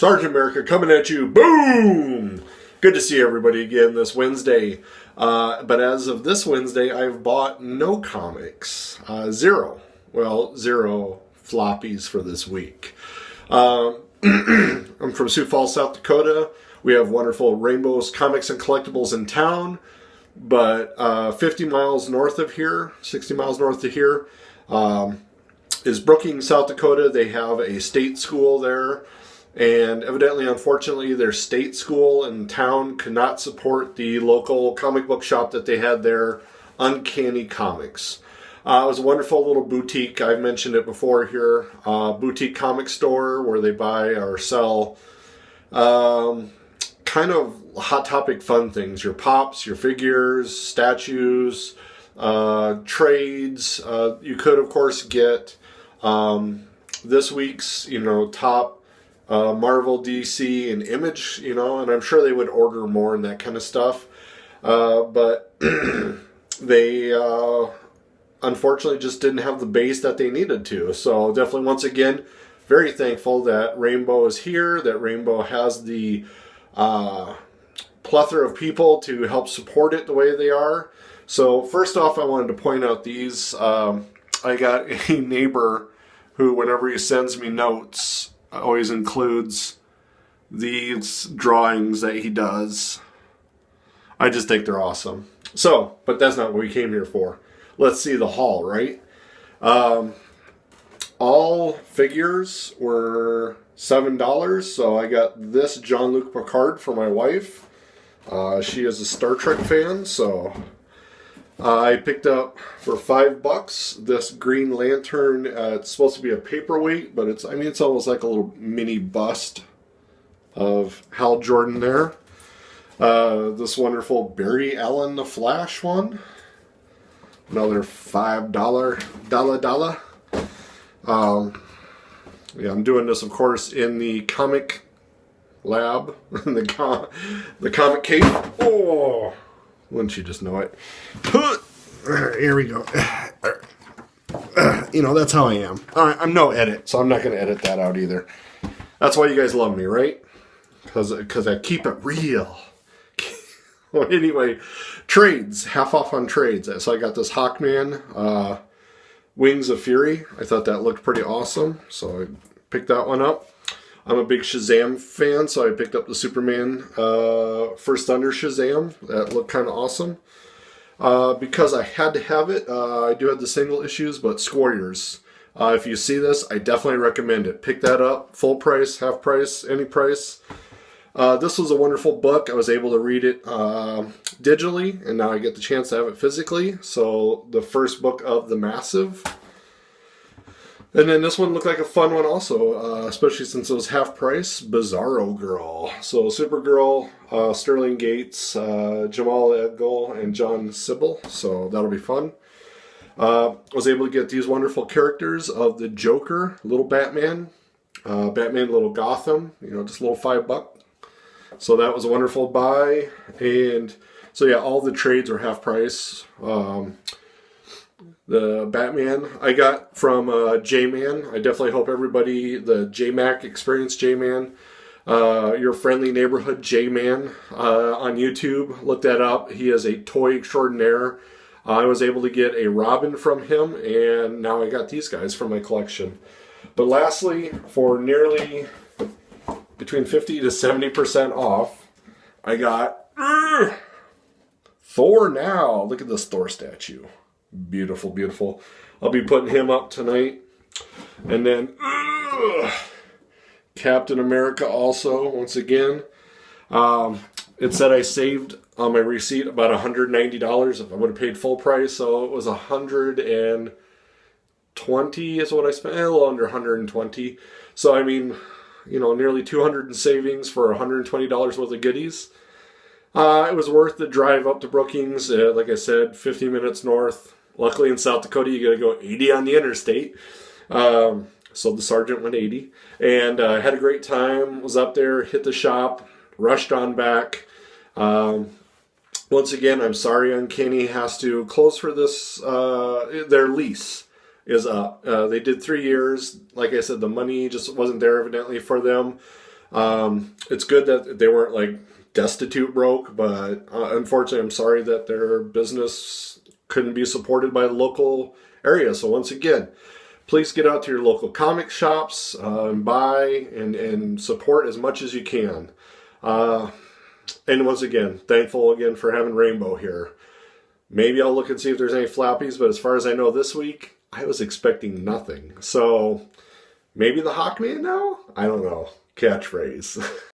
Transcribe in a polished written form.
Sergeant America coming at you. Boom! Good to see everybody again this Wednesday. But as of this Wednesday, I've bought no comics. Zero. Well, zero floppies for this week. I'm from Sioux Falls, South Dakota. We have wonderful Rainbow's Comics and Collectibles in town. But 50 miles north of here, 60 miles north of here, is Brookings, South Dakota. They have a state school there. And evidently, unfortunately, their state school in town could not support the local comic book shop that they had there, Uncanny Comics. It was a wonderful little boutique. I've mentioned it before here. Boutique comic store where they buy or sell kind of hot topic fun things. Your pops, your figures, statues, trades. You could, of course, get this week's, top Marvel, DC, and Image, and I'm sure they would order more and that kind of stuff. But they unfortunately just didn't have the base that they needed to. So definitely, once again, very thankful that Rainbow is here, that Rainbow has the plethora of people to help support it the way they are. So first off, I wanted to point out these. I got a neighbor who, whenever he sends me notes, always includes these drawings that he does. I just think they're awesome. So, but that's not what we came here for. Let's see the haul, right? All figures were $7, so I got this Jean-Luc Picard for my wife. She is a Star Trek fan, so I picked up for $5 this Green Lantern. It's supposed to be a paperweight, but it's almost like a little mini bust of Hal Jordan there. This wonderful Barry Allen the Flash one. Another $5 Yeah, I'm doing this, of course, in the comic lab, in the comic cave. Oh, wouldn't you just know it? Here we go. That's how I am. I'm no edit, so I'm not going to edit that out either. That's why you guys love me, right? Because I keep it real. Well, anyway, trades. Half off on trades. So I got this Hawkman, Wings of Fury. I thought that looked pretty awesome, so I picked that one up. I'm a big Shazam fan, so I picked up the Superman First Thunder Shazam. That looked kind of awesome. Because I had to have it, I do have the single issues, but Squarriors. If you see this, I definitely recommend it. Pick that up. Full price, half price, any price. This was a wonderful book. I was able to read it digitally, and now I get the chance to have it physically. So the first book of The Massive. And then this one looked like a fun one also, especially since it was half price. Bizarro Girl. So Supergirl, Sterling Gates, Jamal Edgel, and John Sybil. So that'll be fun. Was able to get these wonderful characters of the Joker, Little Batman, Little Gotham. Just a little $5. So that was a wonderful buy. And so yeah, all the trades were half price. The Batman I got from J-Man. I definitely hope everybody, the J-Mac experience J-Man, your friendly neighborhood J-Man on YouTube. Look that up. He is a toy extraordinaire. I was able to get a Robin from him, and now I got these guys from my collection. But lastly, for nearly between 50 to 70% off, I got Thor now. Look at this Thor statue. Beautiful, beautiful. I'll be putting him up tonight. And then Captain America also, once again. It said I saved on my receipt about $190 if I would have paid full price. So it was $120 is what I spent. A little under $120. So nearly $200 in savings for $120 worth of goodies. It was worth the drive up to Brookings. Like I said, 50 minutes north. Luckily in South Dakota, you got to go 80 on the interstate. So the sergeant went 80. And had a great time. Was up there, hit the shop, rushed on back. Once again, I'm sorry Uncanny has to close for this. Their lease is up. They did 3 years. Like I said, the money just wasn't there evidently for them. It's good that they weren't like destitute broke, but unfortunately, I'm sorry that their business couldn't be supported by the local area. So once again, please get out to your local comic shops and buy and support as much as you can. And once again, thankful again for having Rainbow here. Maybe I'll look and see if there's any flappies, but as far as I know this week, I was expecting nothing. So maybe the Hawkman now? I don't know. Catchphrase.